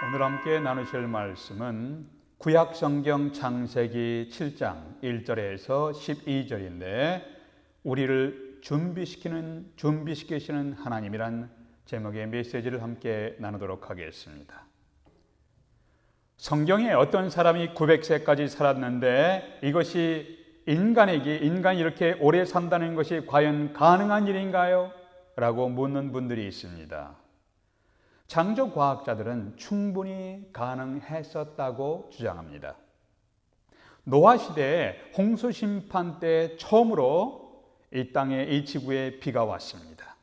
오늘 함께 나누실 말씀은 구약 성경 창세기 7장 1절에서 12절인데 우리를 준비시키시는 하나님이란 제목의 메시지를 함께 나누도록 하겠습니다. 성경에 어떤 사람이 900세까지 살았는데 이것이 인간이 이렇게 오래 산다는 것이 과연 가능한 일인가요? 라고 묻는 분들이 있습니다. 창조과학자들은 충분히 가능했었다고 주장합니다. 노아 시대에 홍수 심판 때 처음으로 이 땅에 이 지구에 비가 왔습니다.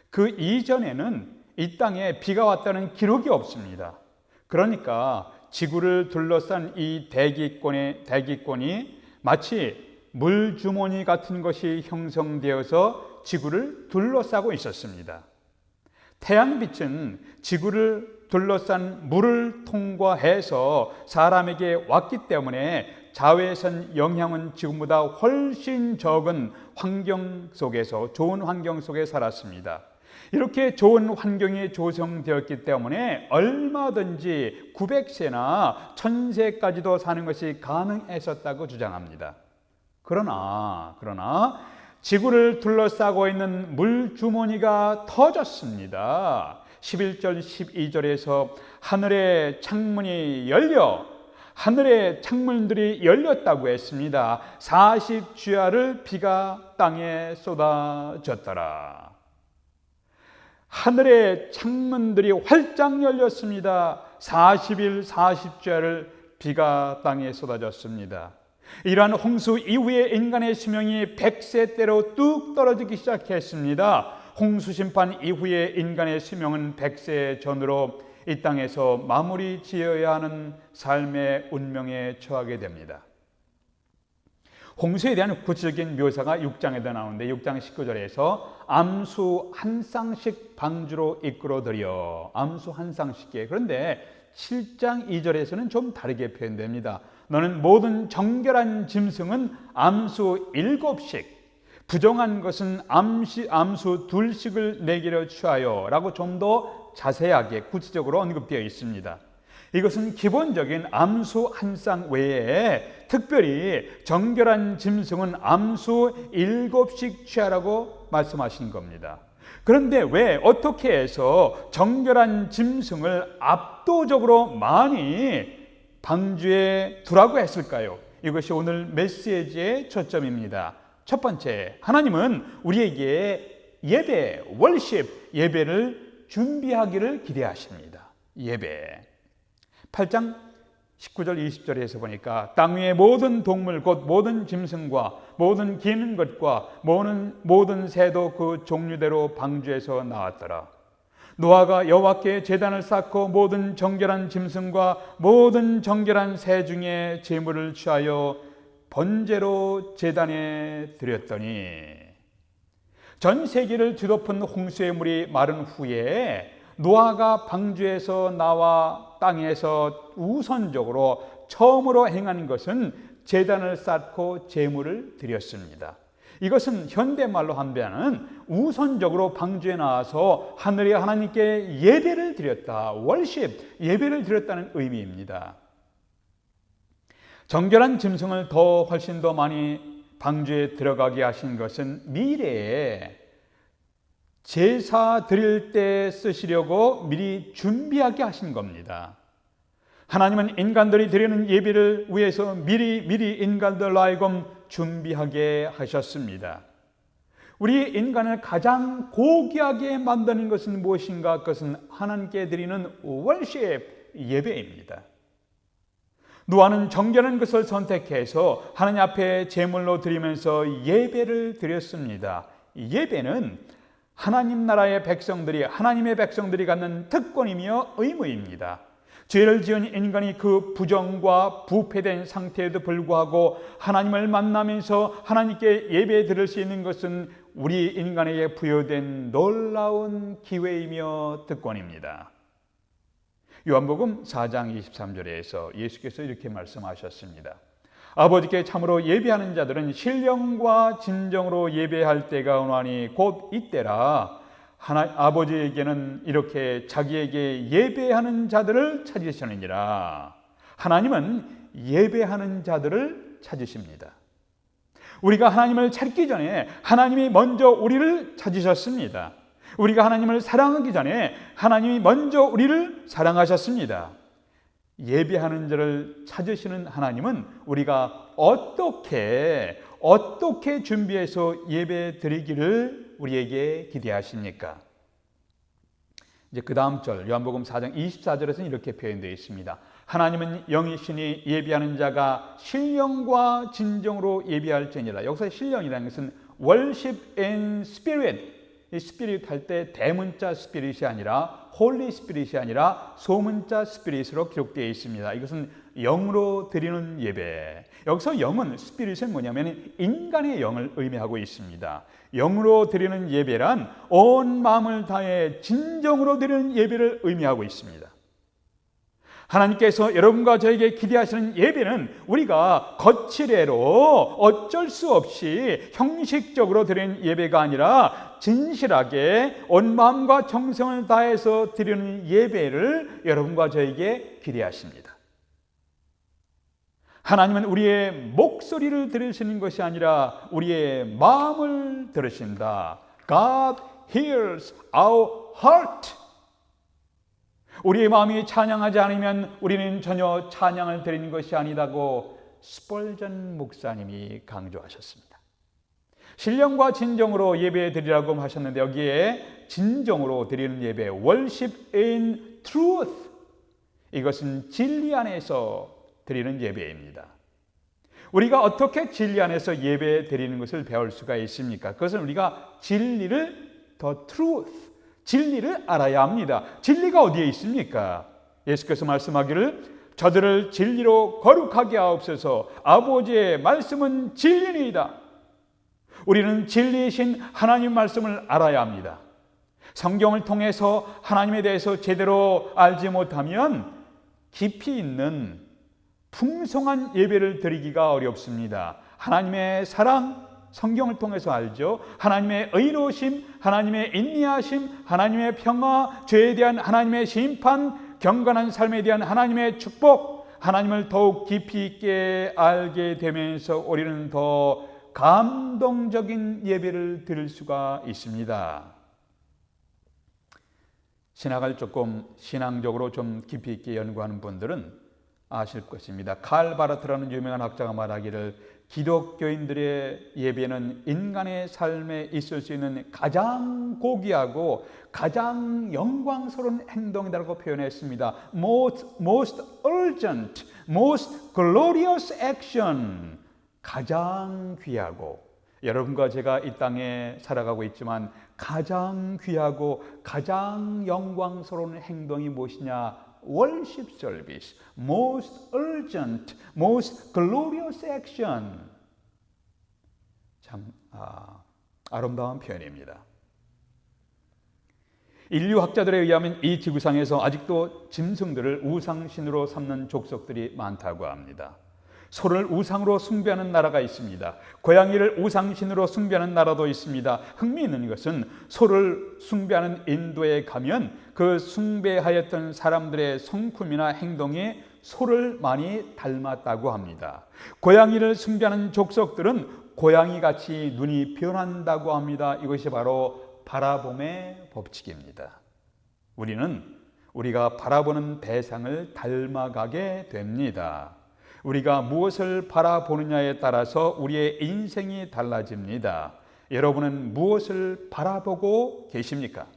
그 이전에는 이 땅에 비가 왔다는 기록이 없습니다. 그러니까 지구를 둘러싼 이 대기권이 마치 물주머니 같은 것이 형성되어서 지구를 둘러싸고 있었습니다. 태양빛은 지구를 둘러싼 물을 통과해서 사람에게 왔기 때문에 자외선 영향은 지금보다 훨씬 적은 좋은 환경 속에 살았습니다. 이렇게 좋은 환경이 조성되었기 때문에 얼마든지 900세나 1000세까지도 사는 것이 가능했었다고 주장합니다. 그러나 지구를 둘러싸고 있는 물주머니가 터졌습니다. 11절 12절에서 하늘의 창문들이 열렸다고 했습니다. 40주야를 비가 땅에 쏟아졌더라. 하늘의 창문들이 활짝 열렸습니다. 40일 40주야를 비가 땅에 쏟아졌습니다. 이러한 홍수 이후에 인간의 수명이 100세대로 뚝 떨어지기 시작했습니다. 홍수 심판 이후에 인간의 수명은 100세 전으로 이 땅에서 마무리 지어야 하는 삶의 운명에 처하게 됩니다. 홍수에 대한 구체적인 묘사가 6장에도 나오는데 6장 19절에서 암수 한 쌍씩 방주로 이끌어들여 암수 한 쌍씩에 그런데 7장 2절에서는 좀 다르게 표현됩니다. 너는 모든 정결한 짐승은 암수 7씩 부정한 것은 암수 2씩을 내기로 취하여 라고 좀 더 자세하게 구체적으로 언급되어 있습니다. 이것은 기본적인 암수 한 쌍 외에 특별히 정결한 짐승은 암수 7씩 취하라고 말씀하신 겁니다. 그런데 왜 어떻게 해서 정결한 짐승을 압도적으로 많이 방주에 두라고 했을까요? 이것이 오늘 메시지의 초점입니다. 첫 번째, 하나님은 우리에게 예배를 준비하기를 기대하십니다. 예배. 8장 19절 20절에서 보니까 땅 위의 모든 동물 곧 모든 짐승과 모든 기는 것과 모든 새도 그 종류대로 방주에서 나왔더라. 노아가 여호와께 제단을 쌓고 모든 정결한 짐승과 모든 정결한 새 중에 제물을 취하여 번제로 제단에 드렸더니 전 세계를 뒤덮은 홍수의 물이 마른 후에 노아가 방주에서 나와 땅에서 우선적으로 처음으로 행한 것은 제단을 쌓고 제물을 드렸습니다. 이것은 현대말로 하면 우선적으로 방주에 나와서 하늘의 하나님께 예배를 드렸다. 예배를 드렸다는 의미입니다. 정결한 짐승을 훨씬 더 많이 방주에 들어가게 하신 것은 미래에 제사 드릴 때 쓰시려고 미리 준비하게 하신 겁니다. 하나님은 인간들이 드리는 예배를 위해서 미리 인간들로 하여금 준비하게 하셨습니다. 우리 인간을 가장 고귀하게 만드는 것은 무엇인가? 그것은 하나님께 드리는 예배입니다. 노아는 정결한 것을 선택해서 하나님 앞에 제물로 드리면서 예배를 드렸습니다. 예배는 하나님의 백성들이 갖는 특권이며 의무입니다. 죄를 지은 인간이 그 부정과 부패된 상태에도 불구하고 하나님을 만나면서 하나님께 예배 드릴 수 있는 것은 우리 인간에게 부여된 놀라운 기회이며 특권입니다. 요한복음 4장 23절에서 예수께서 이렇게 말씀하셨습니다. 아버지께 참으로 예배하는 자들은 신령과 진정으로 예배할 때가 오나니 곧 이때라. 아버지에게는 이렇게 자기에게 예배하는 자들을 찾으시느니라. 하나님은 예배하는 자들을 찾으십니다. 우리가 하나님을 찾기 전에 하나님이 먼저 우리를 찾으셨습니다. 우리가 하나님을 사랑하기 전에 하나님이 먼저 우리를 사랑하셨습니다. 예배하는 자를 찾으시는 하나님은 우리가 어떻게 준비해서 예배 드리기를 우리에게 기대하십니까? 이제 그 다음 절 요한복음 4장 24절에서는 이렇게 표현되어 있습니다. 하나님은 영이시니 예배하는 자가 신령과 진정으로 예배할지니라. 여기서 신령이라는 것은 worship in spirit. 이 스피릿 할 때 대문자 스피릿이 아니라 홀리 스피릿이 아니라 소문자 스피릿으로 기록되어 있습니다. 이것은 영으로 드리는 예배. 여기서 영은 스피릿은 뭐냐면 인간의 영을 의미하고 있습니다. 영으로 드리는 예배란 온 마음을 다해 진정으로 드리는 예배를 의미하고 있습니다. 하나님께서 여러분과 저에게 기대하시는 예배는 우리가 거칠애로 어쩔 수 없이 형식적으로 드리는 예배가 아니라 진실하게 온 마음과 정성을 다해서 드리는 예배를 여러분과 저에게 기대하십니다. 하나님은 우리의 목소리를 들으시는 것이 아니라 우리의 마음을 들으신다. God hears our heart. 우리의 마음이 찬양하지 않으면 우리는 전혀 찬양을 드리는 것이 아니라고 스펄전 목사님이 강조하셨습니다. 신령과 진정으로 예배 드리라고 하셨는데 여기에 진정으로 드리는 예배, worship in truth. 이것은 진리 안에서 드리는 예배입니다. 우리가 어떻게 진리 안에서 예배 드리는 것을 배울 수가 있습니까? 그것은 우리가 진리를 the truth, 진리를 알아야 합니다. 진리가 어디에 있습니까? 예수께서 말씀하기를 저들을 진리로 거룩하게 하옵소서. 아버지의 말씀은 진리니이다. 우리는 진리이신 하나님 말씀을 알아야 합니다. 성경을 통해서 하나님에 대해서 제대로 알지 못하면 깊이 있는 풍성한 예배를 드리기가 어렵습니다. 하나님의 사랑, 성경을 통해서 알죠. 하나님의 의로우심, 하나님의 인내하심, 하나님의 평화, 죄에 대한 하나님의 심판, 경건한 삶에 대한 하나님의 축복, 하나님을 더욱 깊이 있게 알게 되면서 우리는 더 감동적인 예배를 드릴 수가 있습니다. 신학을 조금 신앙적으로 좀 깊이 있게 연구하는 분들은 아실 것입니다. 칼 바르트라는 유명한 학자가 말하기를 기독교인들의 예배는 인간의 삶에 있을 수 있는 가장 고귀하고 가장 영광스러운 행동이라고 표현했습니다. Most urgent, most glorious action. 가장 귀하고, 여러분과 제가 이 땅에 살아가고 있지만 가장 귀하고 가장 영광스러운 행동이 무엇이냐? worship service, most urgent, most glorious action. 참 아름다운 표현입니다. 인류학자들에 의하면 이 지구상에서 아직도 짐승들을 우상신으로 삼는 족속들이 많다고 합니다. 소를 우상으로 숭배하는 나라가 있습니다. 고양이를 우상신으로 숭배하는 나라도 있습니다. 흥미있는 것은 소를 숭배하는 인도에 가면 그 숭배하였던 사람들의 성품이나 행동이 소를 많이 닮았다고 합니다. 고양이를 숭배하는 족속들은 고양이같이 눈이 변한다고 합니다. 이것이 바로 바라봄의 법칙입니다. 우리가 바라보는 대상을 닮아가게 됩니다. 우리가 무엇을 바라보느냐에 따라서 우리의 인생이 달라집니다. 여러분은 무엇을 바라보고 계십니까?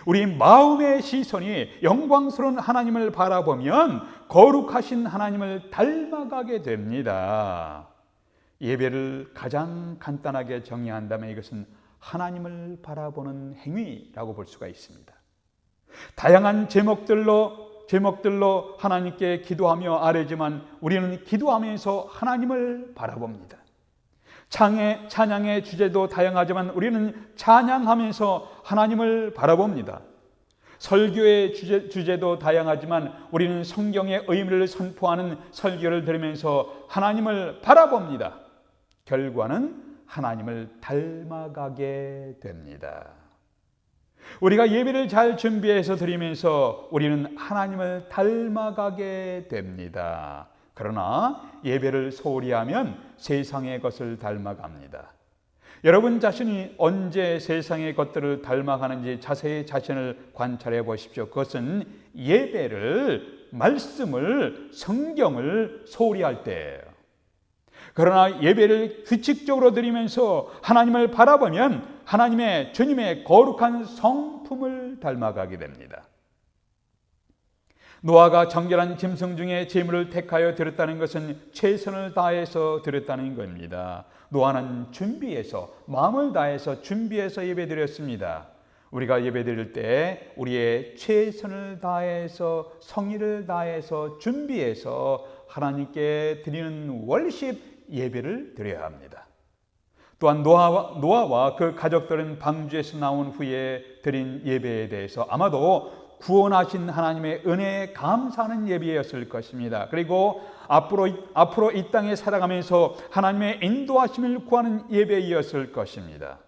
우리 마음의 시선이 영광스러운 하나님을 바라보면 거룩하신 하나님을 닮아가게 됩니다. 예배를 가장 간단하게 정의한다면 이것은 하나님을 바라보는 행위라고 볼 수가 있습니다. 다양한 제목들로 하나님께 기도하며 아뢰지만 우리는 기도하면서 하나님을 바라봅니다. 찬양의 주제도 다양하지만 우리는 찬양하면서 하나님을 바라봅니다. 설교의 주제도 다양하지만 우리는 성경의 의미를 선포하는 설교를 들으면서 하나님을 바라봅니다. 결과는 하나님을 닮아가게 됩니다. 우리가 예배를 잘 준비해서 드리면서 우리는 하나님을 닮아가게 됩니다. 그러나 예배를 소홀히 하면 세상의 것을 닮아갑니다. 여러분 자신이 언제 세상의 것들을 닮아가는지 자세히 자신을 관찰해 보십시오. 그것은 예배를, 말씀을, 성경을 소홀히 할 때예요. 그러나 예배를 규칙적으로 드리면서 하나님을 바라보면 하나님의, 주님의 거룩한 성품을 닮아가게 됩니다. 노아가 정결한 짐승 중에 제물을 택하여 드렸다는 것은 최선을 다해서 드렸다는 겁니다. 노아는 준비해서, 마음을 다해서 준비해서 예배드렸습니다. 우리가 예배드릴 때 우리의 최선을 다해서, 성의를 다해서 준비해서 하나님께 드리는 월십 예배를 드려야 합니다. 또한 노아와 그 가족들은 방주에서 나온 후에 드린 예배에 대해서 아마도 구원하신 하나님의 은혜에 감사하는 예배였을 것입니다. 그리고 앞으로 이 땅에 살아가면서 하나님의 인도하심을 구하는 예배였을 것입니다.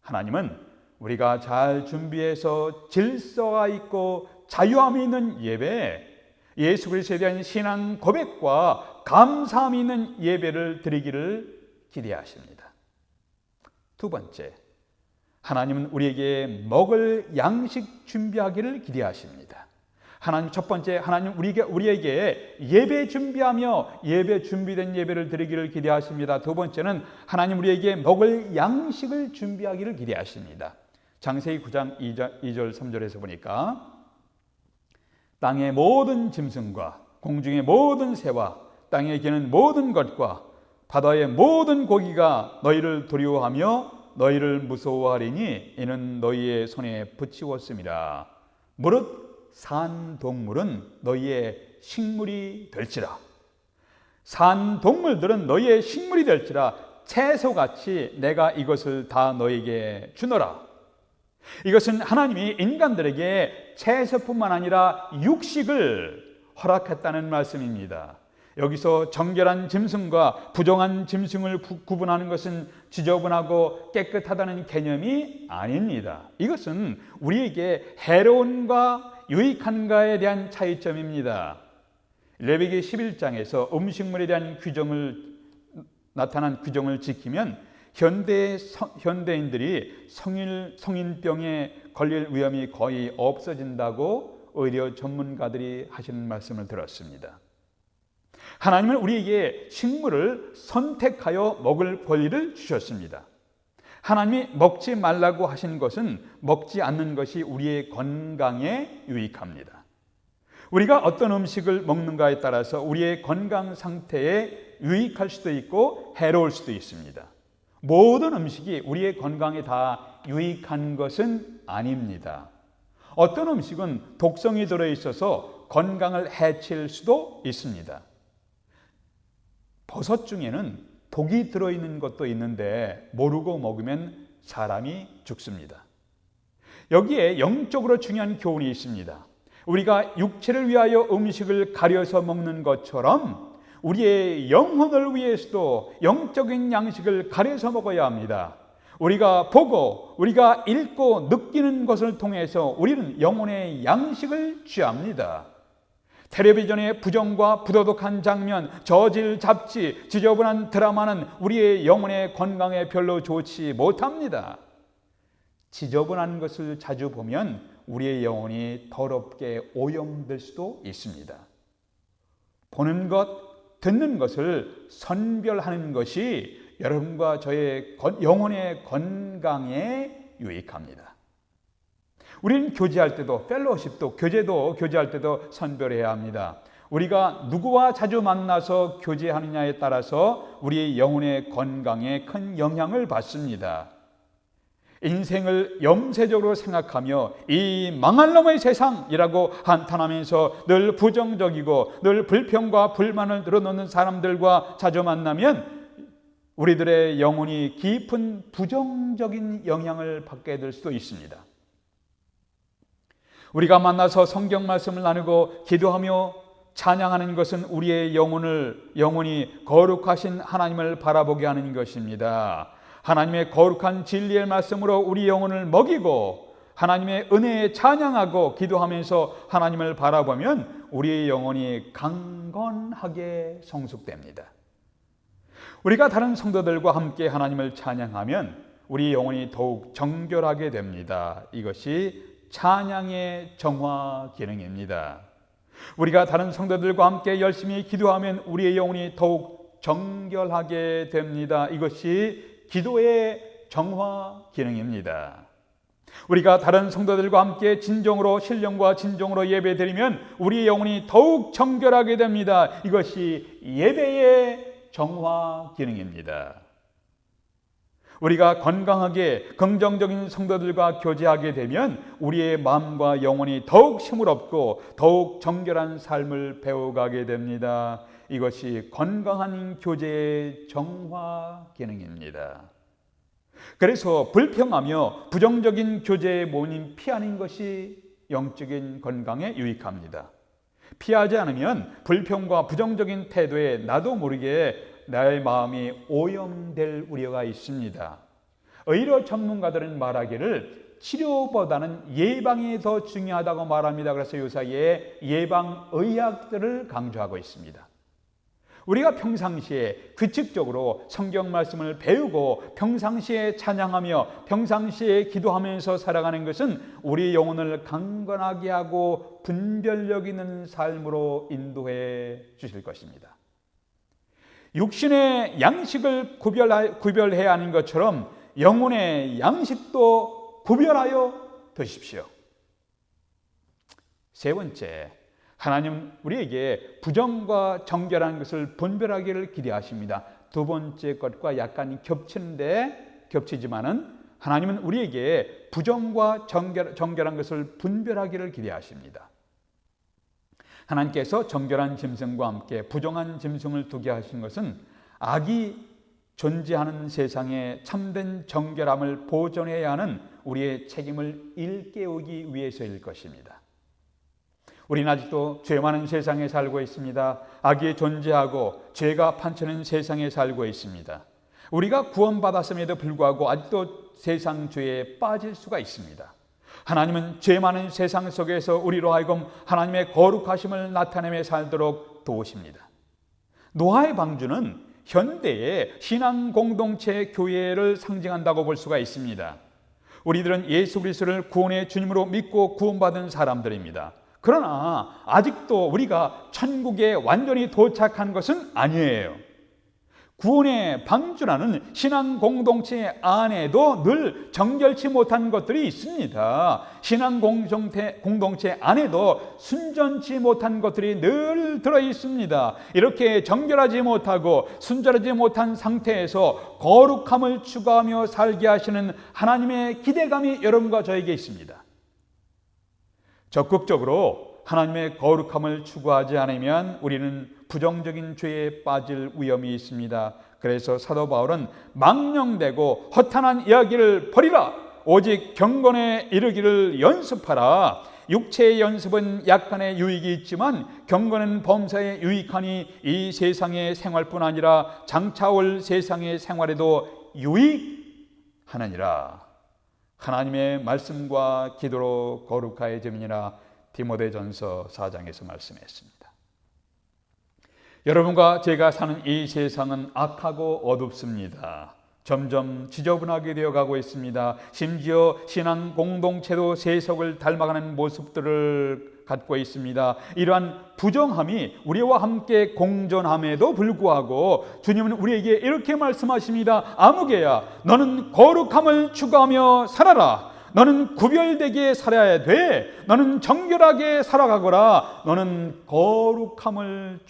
하나님은 우리가 잘 준비해서 질서가 있고 자유함이 있는 예배, 예수 그리스도에 대한 신앙 고백과 감사함이 있는 예배를 드리기를 기대하십니다. 두 번째, 하나님은 우리에게 먹을 양식 준비하기를 기대하십니다. 첫 번째, 하나님 우리에게 예배 준비하며 예배 준비된 예배를 드리기를 기대하십니다. 두 번째는 하나님 우리에게 먹을 양식을 준비하기를 기대하십니다. 창세기 9장 2절 3절에서 보니까 땅의 모든 짐승과 공중의 모든 새와 땅에 기는 모든 것과 바다의 모든 고기가 너희를 두려워하며 너희를 무서워하리니 이는 너희의 손에 붙이었음이라. 무릇 산 동물은 너희의 식물이 될지라. 산 동물들은 너희의 식물이 될지라. 채소같이 내가 이것을 다 너희에게 주노라. 이것은 하나님이 인간들에게 채소뿐만 아니라 육식을 허락했다는 말씀입니다. 여기서 정결한 짐승과 부정한 짐승을 구분하는 것은 지저분하고 깨끗하다는 개념이 아닙니다. 이것은 우리에게 해로운가 유익한가에 대한 차이점입니다. 레위기 11장에서 음식물에 대한 나타난 규정을 지키면 현대인들이 성인병에 걸릴 위험이 거의 없어진다고 의료 전문가들이 하시는 말씀을 들었습니다. 하나님은 우리에게 식물을 선택하여 먹을 권리를 주셨습니다. 하나님이 먹지 말라고 하신 것은 먹지 않는 것이 우리의 건강에 유익합니다. 우리가 어떤 음식을 먹는가에 따라서 우리의 건강 상태에 유익할 수도 있고 해로울 수도 있습니다. 모든 음식이 우리의 건강에 다 유익한 것은 아닙니다. 어떤 음식은 독성이 들어있어서 건강을 해칠 수도 있습니다. 버섯 중에는 독이 들어있는 것도 있는데 모르고 먹으면 사람이 죽습니다. 여기에 영적으로 중요한 교훈이 있습니다. 우리가 육체를 위하여 음식을 가려서 먹는 것처럼 우리의 영혼을 위해서도 영적인 양식을 가려서 먹어야 합니다. 우리가 보고 우리가 읽고 느끼는 것을 통해서 우리는 영혼의 양식을 취합니다. 텔레비전의 부정과 부도덕한 장면, 저질 잡지, 지저분한 드라마는 우리의 영혼의 건강에 별로 좋지 못합니다. 지저분한 것을 자주 보면 우리의 영혼이 더럽게 오염될 수도 있습니다. 보는 것, 듣는 것을 선별하는 것이 여러분과 저의 영혼의 건강에 유익합니다. 우리는 교제할 때도 펠로우십도 교제할 때도 선별해야 합니다. 우리가 누구와 자주 만나서 교제하느냐에 따라서 우리의 영혼의 건강에 큰 영향을 받습니다. 인생을 염세적으로 생각하며 이 망할 놈의 세상이라고 한탄하면서 늘 부정적이고 늘 불평과 불만을 늘어놓는 사람들과 자주 만나면 우리들의 영혼이 깊은 부정적인 영향을 받게 될 수도 있습니다. 우리가 만나서 성경 말씀을 나누고 기도하며 찬양하는 것은 우리의 영혼이 거룩하신 하나님을 바라보게 하는 것입니다. 하나님의 거룩한 진리의 말씀으로 우리 영혼을 먹이고 하나님의 은혜에 찬양하고 기도하면서 하나님을 바라보면 우리의 영혼이 강건하게 성숙됩니다. 우리가 다른 성도들과 함께 하나님을 찬양하면 우리 영혼이 더욱 정결하게 됩니다. 이것이 찬양의 정화 기능입니다. 우리가 다른 성도들과 함께 열심히 기도하면 우리의 영혼이 더욱 정결하게 됩니다. 이것이 기도의 정화 기능입니다. 우리가 다른 성도들과 함께 진정으로 신령과 진정으로 예배드리면 우리의 영혼이 더욱 정결하게 됩니다. 이것이 예배의 정화 기능입니다. 우리가 건강하게 긍정적인 성도들과 교제하게 되면 우리의 마음과 영혼이 더욱 힘을 얻고 더욱 정결한 삶을 배워가게 됩니다. 이것이 건강한 교제의 정화 기능입니다. 그래서 불평하며 부정적인 교제의 모임 피하는 것이 영적인 건강에 유익합니다. 피하지 않으면 불평과 부정적인 태도에 나도 모르게 나의 마음이 오염될 우려가 있습니다. 의료 전문가들은 말하기를 치료보다는 예방이 더 중요하다고 말합니다. 그래서 요사이에 예방의학들을 강조하고 있습니다. 우리가 평상시에 규칙적으로 성경 말씀을 배우고 평상시에 찬양하며 평상시에 기도하면서 살아가는 것은 우리 영혼을 강건하게 하고 분별력 있는 삶으로 인도해 주실 것입니다. 육신의 양식을 구별해야 하는 것처럼 영혼의 양식도 구별하여 드십시오. 세 번째, 하나님 우리에게 부정과 정결한 것을 분별하기를 기대하십니다. 두 번째 것과 약간 겹치지만은 하나님은 우리에게 부정과 정결한 것을 분별하기를 기대하십니다. 하나님께서 정결한 짐승과 함께 부정한 짐승을 두게 하신 것은 악이 존재하는 세상에 참된 정결함을 보존해야 하는 우리의 책임을 일깨우기 위해서일 것입니다. 우리는 아직도 죄 많은 세상에 살고 있습니다. 악이 존재하고 죄가 판치는 세상에 살고 있습니다. 우리가 구원받았음에도 불구하고 아직도 세상 죄에 빠질 수가 있습니다. 하나님은 죄 많은 세상 속에서 우리로 하여금 하나님의 거룩하심을 나타내며 살도록 도우십니다. 노아의 방주는 현대의 신앙 공동체 교회를 상징한다고 볼 수가 있습니다. 우리들은 예수 그리스도를 구원의 주님으로 믿고 구원받은 사람들입니다. 그러나 아직도 우리가 천국에 완전히 도착한 것은 아니에요. 구원의 방주라는 신앙 공동체 안에도 늘 정결치 못한 것들이 있습니다. 신앙 공동체 안에도 순전치 못한 것들이 늘 들어 있습니다. 이렇게 정결하지 못하고 순전하지 못한 상태에서 거룩함을 추구하며 살게 하시는 하나님의 기대감이 여러분과 저에게 있습니다. 적극적으로 하나님의 거룩함을 추구하지 않으면 우리는 부정적인 죄에 빠질 위험이 있습니다. 그래서 사도 바울은 망령되고 허탄한 이야기를 버리라. 오직 경건에 이르기를 연습하라. 육체의 연습은 약간의 유익이 있지만 경건은 범사에 유익하니 이 세상의 생활뿐 아니라 장차올 세상의 생활에도 유익하느니라. 하나님의 말씀과 기도로 거룩하여짐이니라. 디모데전서 4장에서 말씀했습니다. 여러분과 제가 사는 이 세상은 악하고 어둡습니다. 점점 지저분하게 되어가고 있습니다. 심지어 신앙 공동체도 세속을 닮아가는 모습들을 갖고 있습니다. 이러한 부정함이 우리와 함께 공존함에도 불구하고 주님은 우리에게 이렇게 말씀하십니다. 아무개야, 너는 거룩함을 추구하며 살아라. 너는 구별되게 살아야 돼. 너는 정결하게 살아가거라. 너는 거룩함을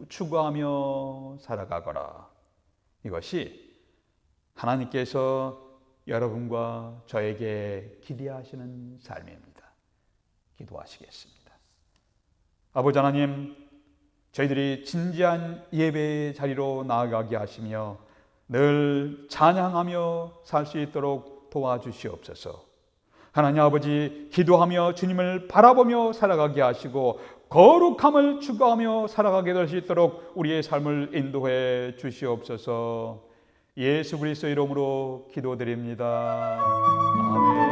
추구하며 살아가거라. 이것이 하나님께서 여러분과 저에게 기대하시는 삶입니다. 기도하시겠습니다. 아버지 하나님, 저희들이 진지한 예배의 자리로 나아가게 하시며 늘 찬양하며 살 수 있도록 도와주시옵소서. 하나님 아버지, 기도하며 주님을 바라보며 살아가게 하시고 거룩함을 추구하며 살아가게 될 수 있도록 우리의 삶을 인도해 주시옵소서. 예수 그리스도 이름으로 기도드립니다. 아멘.